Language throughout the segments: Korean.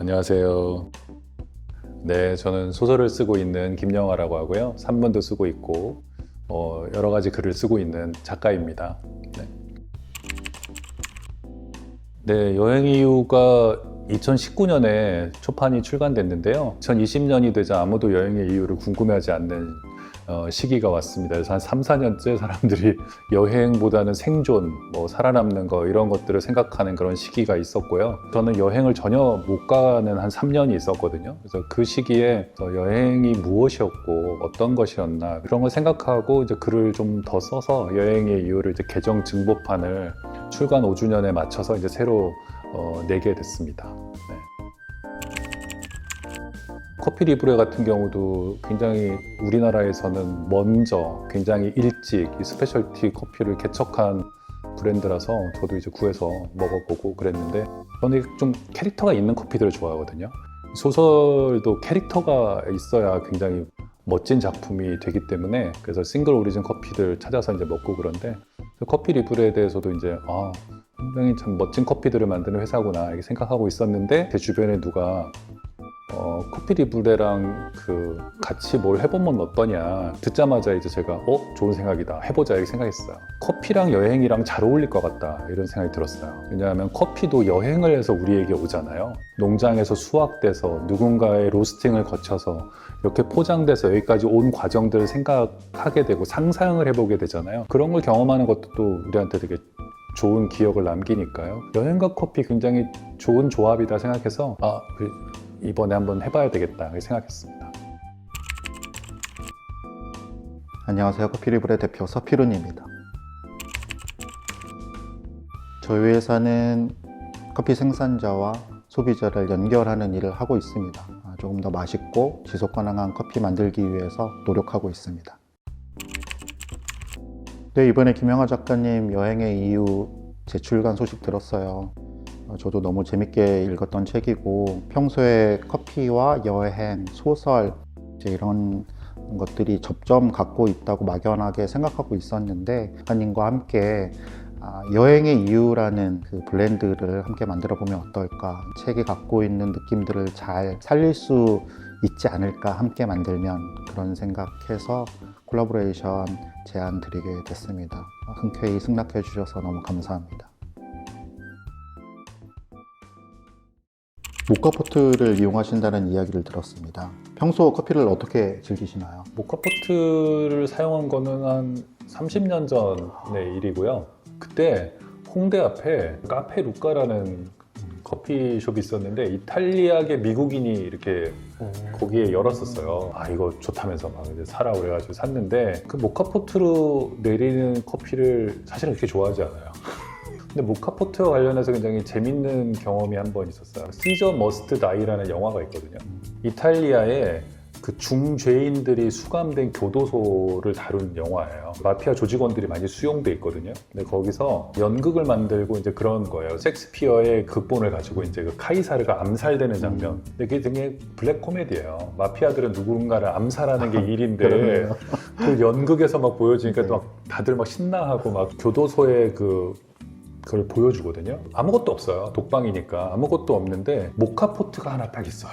안녕하세요. 네, 저는 소설을 쓰고 있는 김영하라고 하고요. 산문도 쓰고 있고 여러 가지 글을 쓰고 있는 작가입니다. 네, 여행 이유가 2019년에 초판이 출간됐는데요. 2020년이 되자 아무도 여행의 이유를 궁금해하지 않는 시기가 왔습니다. 그래서 한 3, 4년째 사람들이 여행보다는 생존, 살아남는 거 이런 것들을 생각하는 그런 시기가 있었고요. 저는 여행을 전혀 못 가는 한 3년이 있었거든요. 그래서 그 시기에 여행이 무엇이었고 어떤 것이었나 그런 걸 생각하고 이제 글을 좀 더 써서 여행의 이유를 이제 개정 증보판을 출간 5주년에 맞춰서 이제 새로 내게 됐습니다. 네. 커피 리브레 같은 경우도 굉장히 우리나라에서는 먼저 굉장히 일찍 이 스페셜티 커피를 개척한 브랜드라서 저도 이제 구해서 먹어보고 그랬는데 저는 좀 캐릭터가 있는 커피들을 좋아하거든요. 소설도 캐릭터가 있어야 굉장히 멋진 작품이 되기 때문에 그래서 싱글 오리진 커피들 찾아서 이제 먹고 그런데 커피 리브레에 대해서도 이제 굉장히 참 멋진 커피들을 만드는 회사구나 이렇게 생각하고 있었는데 제 주변에 누가 커피 리브레랑 같이 뭘 해보면 어떠냐 듣자마자 이제 제가 좋은 생각이다 해보자 이렇게 생각했어요. 커피랑 여행이랑 잘 어울릴 것 같다 이런 생각이 들었어요. 왜냐하면 커피도 여행을 해서 우리에게 오잖아요. 농장에서 수확돼서 누군가의 로스팅을 거쳐서 이렇게 포장돼서 여기까지 온 과정들을 생각하게 되고 상상을 해보게 되잖아요. 그런 걸 경험하는 것도 또 우리한테 되게 좋은 기억을 남기니까요. 여행과 커피 굉장히 좋은 조합이다 생각해서 이번에 한번 해봐야 되겠다 이렇게 생각했습니다. 안녕하세요. 커피리브레 대표 서피룬입니다. 저희 회사는 커피 생산자와 소비자를 연결하는 일을 하고 있습니다. 조금 더 맛있고 지속 가능한 커피 만들기 위해서 노력하고 있습니다. 네, 이번에 김영하 작가님 여행의 이유 재출간 소식 들었어요. 저도 너무 재밌게 읽었던 책이고 평소에 커피와 여행, 소설 이런 것들이 접점 갖고 있다고 막연하게 생각하고 있었는데 작가님과 함께 여행의 이유라는 그 블렌드를 함께 만들어 보면 어떨까, 책이 갖고 있는 느낌들을 잘 살릴 수 있지 않을까, 함께 만들면, 그런 생각해서 콜라보레이션 제안 드리게 됐습니다. 흔쾌히 승낙해 주셔서 너무 감사합니다. 모카포트를 이용하신다는 이야기를 들었습니다. 평소 커피를 어떻게 즐기시나요? 모카포트를 사용한 거는 한 30년 전의 일이고요. 그때 홍대 앞에 카페 루카라는 커피숍이 있었는데 이탈리아계 미국인이 이렇게 거기에 열었었어요. 이거 좋다면서 막 이제 사라 그래가지고 샀는데 그 모카포트로 내리는 커피를 사실은 그렇게 좋아하지 않아요. 근데 모카포트와 관련해서 굉장히 재밌는 경험이 한 번 있었어요. 시저 머스트 다이라는 영화가 있거든요. 이탈리아에 그 중죄인들이 수감된 교도소를 다룬 영화예요. 마피아 조직원들이 많이 수용돼 있거든요. 근데 거기서 연극을 만들고 이제 그런 거예요. 섹스피어의 극본을 가지고 이제 그 카이사르가 암살되는 장면. 근데 그게 되게 블랙 코미디예요. 마피아들은 누군가를 암살하는 게 일인데 그 연극에서 막 보여지니까 또 막 다들 막 신나하고 막 교도소의 그걸 보여주거든요. 아무것도 없어요. 독방이니까 아무것도 없는데 모카포트가 하나 딱 있어요.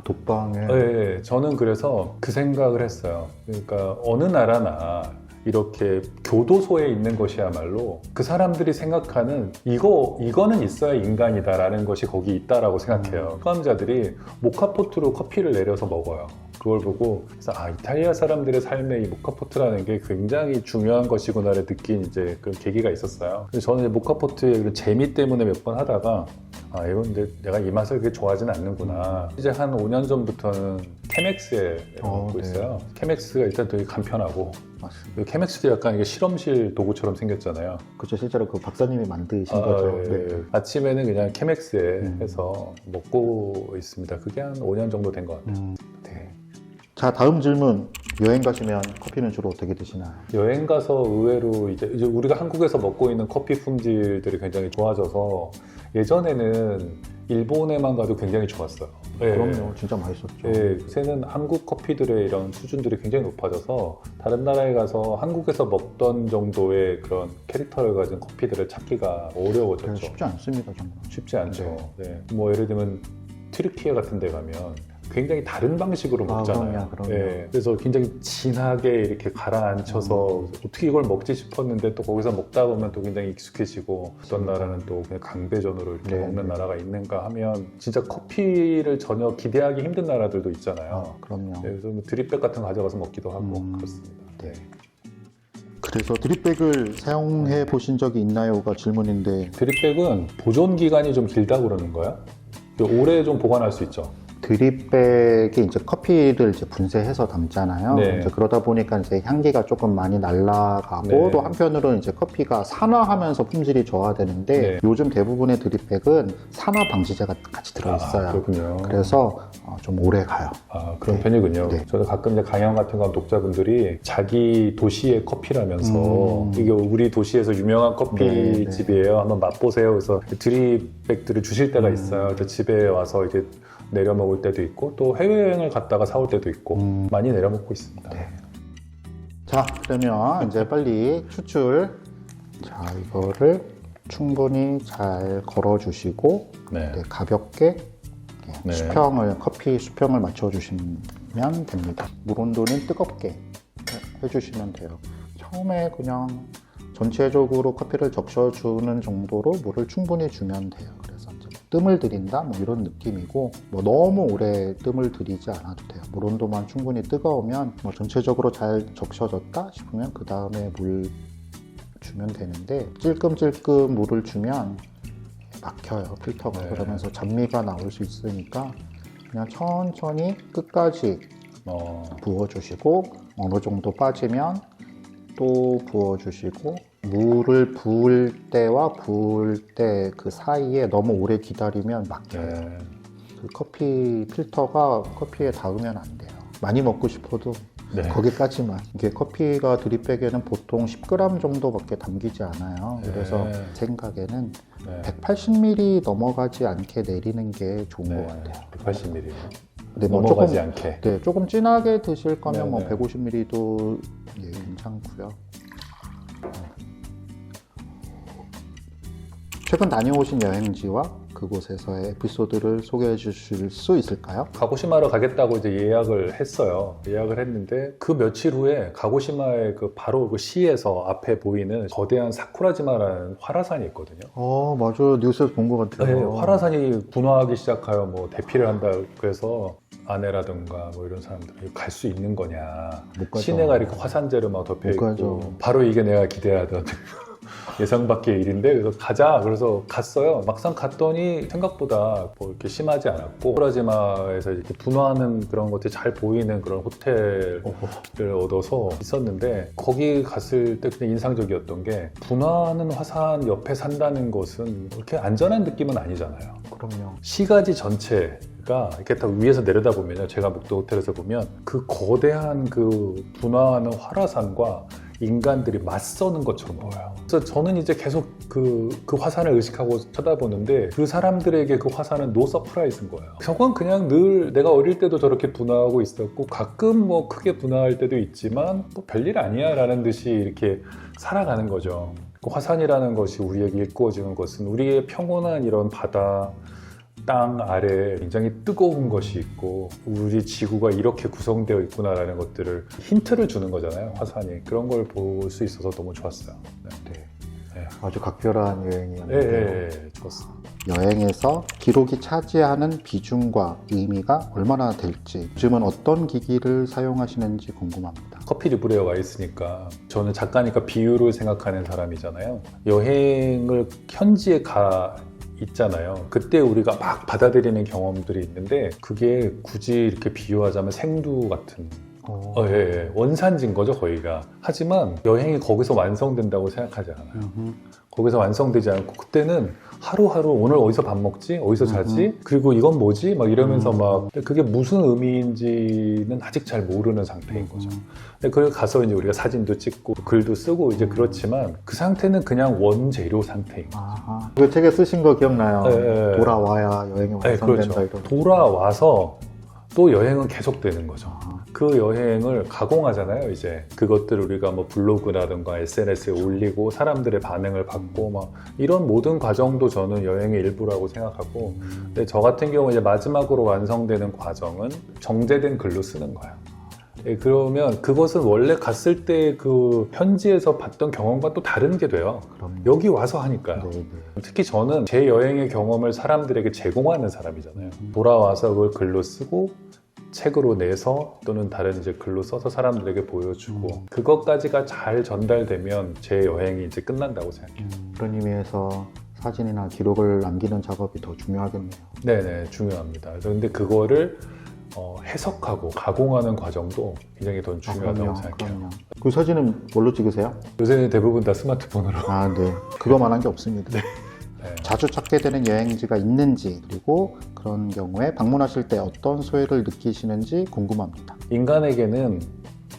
독방에. 네, 저는 그래서 그 생각을 했어요. 그러니까 어느 나라나 이렇게 교도소에 있는 것이야말로 그 사람들이 생각하는 이거는 있어야 인간이다라는 것이 거기 있다라고 생각해요. 수감자들이 모카포트로 커피를 내려서 먹어요. 그걸 보고 그래서 이탈리아 사람들의 삶에 이 모카포트라는 게 굉장히 중요한 것이구나를 느낀 이제 그런 계기가 있었어요. 그래서 저는 모카포트의 그런 재미 때문에 몇 번 하다가 이건 근데 내가 이 맛을 그렇게 좋아하지는 않는구나. 이제 한 5년 전부터는 케맥스에 먹고 있어요. 케맥스가 일단 되게 간편하고 맞습니다. 케맥스도 약간 이게 실험실 도구처럼 생겼잖아요. 그렇죠. 실제로 그 박사님이 만드신 거죠. 네. 아침에는 그냥 케맥스에 해서 먹고 있습니다. 그게 한 5년 정도 된 것 같아요. 네. 자, 다음 질문. 여행 가시면 커피는 주로 어떻게 드시나요? 여행 가서 의외로 이제 우리가 한국에서 먹고 있는 커피 품질들이 굉장히 좋아져서 예전에는 일본에만 가도 굉장히 좋았어요. 네. 그럼요. 진짜 맛있었죠. 네. 요새는 한국 커피들의 이런 수준들이 굉장히 높아져서 다른 나라에 가서 한국에서 먹던 정도의 그런 캐릭터를 가진 커피들을 찾기가 어려워졌죠. 쉽지 않습니다, 정말. 쉽지 않죠. 네. 뭐 예를 들면 튀르키예 같은 데 가면 굉장히 다른 방식으로 먹잖아요. 그럼요. 예, 그래서 굉장히 진하게 이렇게 가라앉혀서 어떻게 이걸 먹지 싶었는데 또 거기서 먹다 보면 또 굉장히 익숙해지고 어떤 나라는 또 그냥 강배전으로 이렇게 네. 먹는 나라가 있는가 하면 진짜 커피를 전혀 기대하기 힘든 나라들도 있잖아요. 그럼요. 네, 그래서 뭐 드립백 같은 거 가져가서 먹기도 하고 그렇습니다. 네. 그래서 드립백을 사용해 보신 적이 있나요가 질문인데, 드립백은 보존 기간이 좀 길다고 그러는 거야? 오래 좀 보관할 수 있죠. 드립백이 이제 커피를 이제 분쇄해서 담잖아요. 네. 이제 그러다 보니까 이제 향기가 조금 많이 날아가고 네. 또 한편으로는 이제 커피가 산화하면서 품질이 저하되는데 네. 요즘 대부분의 드립백은 산화 방지제가 같이 들어있어요. 그렇군요. 그래서 좀 오래 가요. 그런 네. 편이군요. 네. 저도 가끔 이제 강연 같은 거 하면 독자분들이 자기 도시의 커피라면서 이게 우리 도시에서 유명한 커피집이에요. 한번 맛보세요. 그래서 드립백들을 주실 때가 있어요. 그래서 집에 와서 이제 내려 먹을 때도 있고 또 해외여행을 갔다가 사올 때도 있고 많이 내려 먹고 있습니다. 네. 자, 그러면 이제 빨리 추출. 자, 이거를 충분히 잘 걸어주시고 네. 네, 가볍게 네. 커피 수평을 맞춰주시면 됩니다. 물 온도는 뜨겁게 해주시면 돼요. 처음에 그냥 전체적으로 커피를 적셔주는 정도로 물을 충분히 주면 돼요. 그래서 이제 뜸을 들인다 뭐 이런 느낌이고 뭐 너무 오래 뜸을 들이지 않아도 돼요. 물 온도만 충분히 뜨거우면 뭐 전체적으로 잘 적셔졌다 싶으면 그 다음에 물 주면 되는데 찔끔찔끔 물을 주면 막혀요, 필터가. 네. 그러면서 잡미가 나올 수 있으니까 그냥 천천히 끝까지 부어주시고 어느 정도 빠지면 또 부어주시고 물을 부을 때와 부을 때 그 사이에 너무 오래 기다리면 막혀요. 네. 그 커피 필터가 커피에 닿으면 안 돼요. 많이 먹고 싶어도 네. 거기까지만. 이게 커피가 드립백에는 보통 10g 정도밖에 담기지 않아요. 그래서 네. 제 생각에는 네. 180ml 넘어가지 않게 내리는 게 좋은 것 같아요. 180ml. 근데 뭐 넘어가지 조금, 않게. 네, 조금 진하게 드실 거면 네, 뭐 네. 150ml도 괜찮고요. 최근 다녀오신 여행지와 그곳에서의 에피소드를 소개해 주실 수 있을까요? 가고시마로 가겠다고 이제 예약을 했어요. 예약을 했는데 그 며칠 후에 가고시마의 그 바로 그 시에서 앞에 보이는 거대한 사쿠라지마라는 활화산이 있거든요. 맞아요. 뉴스에서 본 것 같아요. 네, 활화산이 분화하기 시작하여 뭐 대피를 한다. 그래서 아내라든가 뭐 이런 사람들이 갈 수 있는 거냐. 못 가죠. 시내가 이렇게 화산재로 막 덮여 못 있고 가죠. 바로 이게 내가 기대하던 예상 밖의 일인데 그래서 가자. 그래서 갔어요. 막상 갔더니 생각보다 뭐 이렇게 심하지 않았고 사쿠라지마에서 이렇게 분화하는 그런 것들이 잘 보이는 그런 호텔을 얻어서 있었는데 거기 갔을 때 그냥 인상적이었던 게 분화하는 화산 옆에 산다는 것은 그렇게 안전한 느낌은 아니잖아요. 그럼요. 시가지 전체가 이렇게 딱 위에서 내려다 보면요. 제가 묵도 호텔에서 보면 그 거대한 그 분화하는 활화산과 인간들이 맞서는 것처럼 보여요. 그래서 저는 이제 계속 그 화산을 의식하고 쳐다보는데 그 사람들에게 그 화산은 노 서프라이즈인 거예요. 저건 그냥 늘 내가 어릴 때도 저렇게 분화하고 있었고 가끔 뭐 크게 분화할 때도 있지만 뭐 별일 아니야 라는 듯이 이렇게 살아가는 거죠. 그 화산이라는 것이 우리에게 일구어주는 것은 우리의 평온한 이런 바다 땅 아래에 굉장히 뜨거운 것이 있고 우리 지구가 이렇게 구성되어 있구나라는 것들을 힌트를 주는 거잖아요. 화산이. 그런 걸 볼 수 있어서 너무 좋았어요. 네. 아주 각별한 여행이었는데요. 좋았어요. 여행에서 기록이 차지하는 비중과 의미가 얼마나 될지, 요즘은 어떤 기기를 사용하시는지 궁금합니다. 커피 리브레에 와 있으니까 저는 작가니까 비유를 생각하는 사람이잖아요. 여행을 현지에 가 있잖아요. 그때 우리가 막 받아들이는 경험들이 있는데 그게 굳이 이렇게 비유하자면 생두 같은 원산지인 거죠 거기가. 하지만 여행이 거기서 완성된다고 생각하지 않아요. 거기서 완성되지 않고 그때는 하루하루 오늘 어디서 밥 먹지? 어디서 자지? 그리고 이건 뭐지? 막 이러면서 막 그게 무슨 의미인지는 아직 잘 모르는 상태인 거죠. 근데 거기 가서 이제 우리가 사진도 찍고 글도 쓰고 이제 그렇지만 그 상태는 그냥 원재료 상태인 거죠. 그 책에 쓰신 거 기억나요? 네. 돌아와야 여행이 완성된다. 그렇죠. 이런. 돌아와서 또 여행은 계속되는 거죠. 그 여행을 가공하잖아요. 이제 그것들을 우리가 뭐 블로그라든가 SNS에 올리고 사람들의 반응을 받고 막 이런 모든 과정도 저는 여행의 일부라고 생각하고, 근데 저 같은 경우 이제 마지막으로 완성되는 과정은 정제된 글로 쓰는 거예요. 예, 그러면 그것은 원래 갔을 때 그 현지에서 봤던 경험과 또 다른 게 돼요. 그럼요. 여기 와서 하니까요. 네, 네. 특히 저는 제 여행의 경험을 사람들에게 제공하는 사람이잖아요. 돌아와서 그걸 글로 쓰고 책으로 내서 또는 다른 이제 글로 써서 사람들에게 보여주고 그것까지가 잘 전달되면 제 여행이 이제 끝난다고 생각해요. 그런 의미에서 사진이나 기록을 남기는 작업이 더 중요하겠네요. 네네, 중요합니다. 그래서 근데 그거를 해석하고 가공하는 과정도 굉장히 더 중요하다고 그럼요, 생각해요. 그럼요. 그 사진은 뭘로 찍으세요? 요새는 대부분 다 스마트폰으로. 아, 네. 그거만한 게 없습니다. 네. 자주 찾게 되는 여행지가 있는지, 그리고 그런 경우에 방문하실 때 어떤 소외를 느끼시는지 궁금합니다. 인간에게는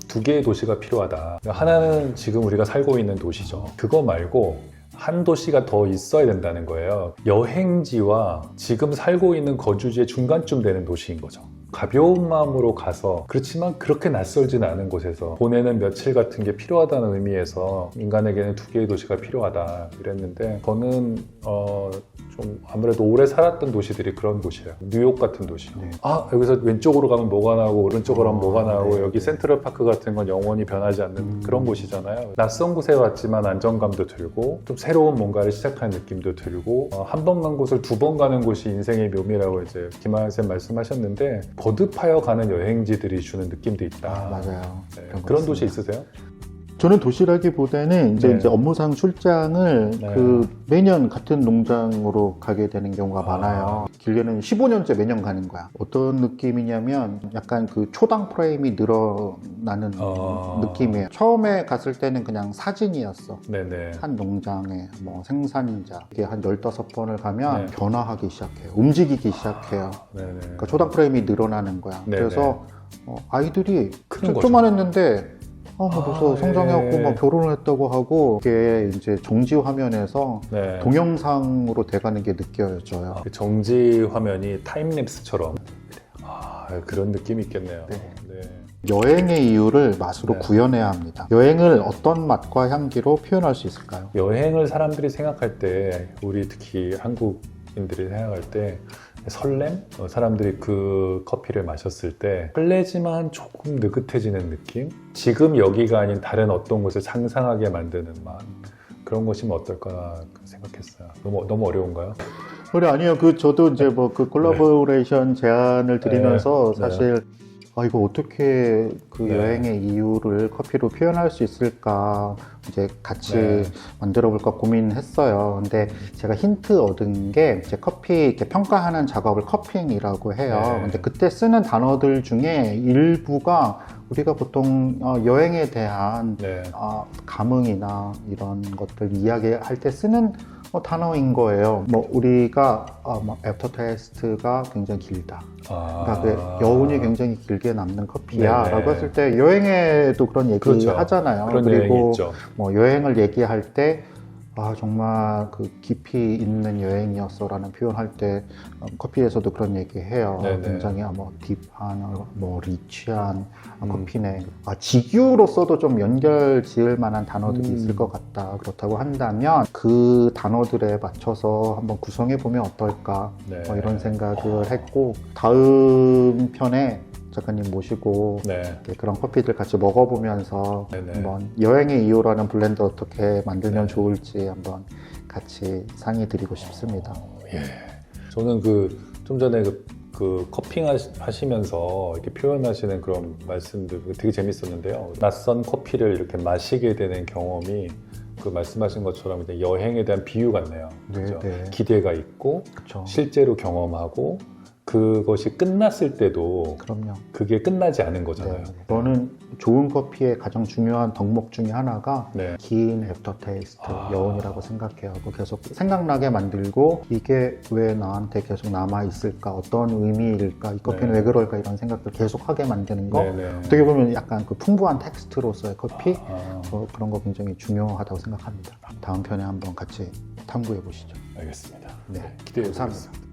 두 개의 도시가 필요하다. 하나는 지금 우리가 살고 있는 도시죠. 그거 말고 한 도시가 더 있어야 된다는 거예요. 여행지와 지금 살고 있는 거주지의 중간쯤 되는 도시인 거죠. 가벼운 마음으로 가서, 그렇지만 그렇게 낯설진 않은 곳에서 보내는 며칠 같은 게 필요하다는 의미에서 인간에게는 두 개의 도시가 필요하다 이랬는데, 저는 좀 아무래도 오래 살았던 도시들이 그런 곳이에요. 뉴욕 같은 도시. 네. 아, 여기서 왼쪽으로 가면 뭐가 나오고 오른쪽으로 하면 뭐가 나오고, 네. 여기 센트럴파크 같은 건 영원히 변하지 않는 그런 곳이잖아요. 낯선 곳에 왔지만 안정감도 들고 좀 새로운 뭔가를 시작하는 느낌도 들고, 한 번 간 곳을 두 번 가는 곳이 인생의 묘미라고 이제 김하연 쌤 말씀하셨는데, 거듭하여 가는 여행지들이 주는 느낌도 있다. 맞아요. 네. 그런 것 그런 도시 같습니다. 있으세요? 저는 도시라기보다는 네. 이제 업무상 출장을 네. 매년 같은 농장으로 가게 되는 경우가 많아요. 길게는 15년째 매년 가는 거야. 어떤 느낌이냐면 약간 그 초당 프레임이 늘어나는 느낌이에요. 처음에 갔을 때는 그냥 사진이었어. 네네. 한 농장에 뭐 생산자 이게 한 15번을 가면 네. 변화하기 시작해요. 움직이기 시작해요. 네네. 그러니까 초당 프레임이 늘어나는 거야. 네네. 그래서 아이들이 크는 거죠. 조그만했는데 벌써 성장해갖고 예. 막 결혼을 했다고 하고, 이게 이제 정지 화면에서 네. 동영상으로 돼가는 게 느껴져요. 그 정지 화면이 타임랩스처럼 그런 느낌이 있겠네요. 네. 네. 여행의 이유를 맛으로 네. 구현해야 합니다. 여행을 어떤 맛과 향기로 표현할 수 있을까요? 여행을 사람들이 생각할 때, 우리 특히 한국인들이 생각할 때 설렘? 사람들이 그 커피를 마셨을 때 설레지만 조금 느긋해지는 느낌? 지금 여기가 아닌 다른 어떤 곳을 상상하게 만드는 맛, 그런 것이면 어떨까 생각했어요. 너무 어려운가요? 그래, 아니요. 저도 이제 뭐 그 콜라보레이션 제안을 드리면서 네. 사실 이거 어떻게 그 네. 여행의 이유를 커피로 표현할 수 있을까 이제 같이 네. 만들어 볼까 고민했어요. 근데 제가 힌트 얻은 게 이제 커피 이렇게 평가하는 작업을 커핑이라고 해요. 네. 근데 그때 쓰는 단어들 중에 일부가 우리가 보통 여행에 대한 네. 감흥이나 이런 것들 이야기할 때 쓰는 단어인 거예요. 뭐 우리가 애프터 테스트가 굉장히 길다. 그러니까 그 여운이 굉장히 길게 남는 커피야 네네. 라고 했을 때 여행에도 그런 얘기 그렇죠. 하잖아요. 그런 여행이 그리고 있죠. 뭐 여행을 얘기할 때 정말 그 깊이 있는 여행이었어 라는 표현할 때 커피에서도 그런 얘기 해요. 네네. 굉장히 뭐 딥한, 뭐 리치한 커피네. 직유로서도 좀 연결 지을 만한 단어들이 있을 것 같다. 그렇다고 한다면 그 단어들에 맞춰서 한번 구성해 보면 어떨까 네. 이런 생각을 했고, 다음 편에 작가님 모시고 네. 이렇게 그런 커피들 같이 먹어보면서 네네. 한번 여행의 이유라는 블렌드 어떻게 만들면 네. 좋을지 한번 같이 상의 드리고 싶습니다. 예. 저는 좀 전에 그 커핑 하시면서 이렇게 표현하시는 그런 말씀들 되게 재밌었는데요. 낯선 커피를 이렇게 마시게 되는 경험이 그 말씀하신 것처럼 이제 여행에 대한 비유 같네요. 네, 그죠? 네. 기대가 있고 그렇죠. 실제로 경험하고 그것이 끝났을 때도 그럼요. 그게 끝나지 않은 거잖아요. 네. 저는 좋은 커피의 가장 중요한 덕목 중에 하나가 네. 긴 애프터 테이스트, 여운이라고 생각해요. 계속 생각나게 만들고 이게 왜 나한테 계속 남아있을까, 어떤 의미일까, 이 커피는 네. 왜 그럴까 이런 생각들 계속 하게 만드는 거. 네네. 어떻게 보면 약간 그 풍부한 텍스트로서의 커피, 아, 그런 거 굉장히 중요하다고 생각합니다. 다음 편에 한번 같이 탐구해 보시죠. 알겠습니다. 네, 기대해 감사합니다. 보겠습니다.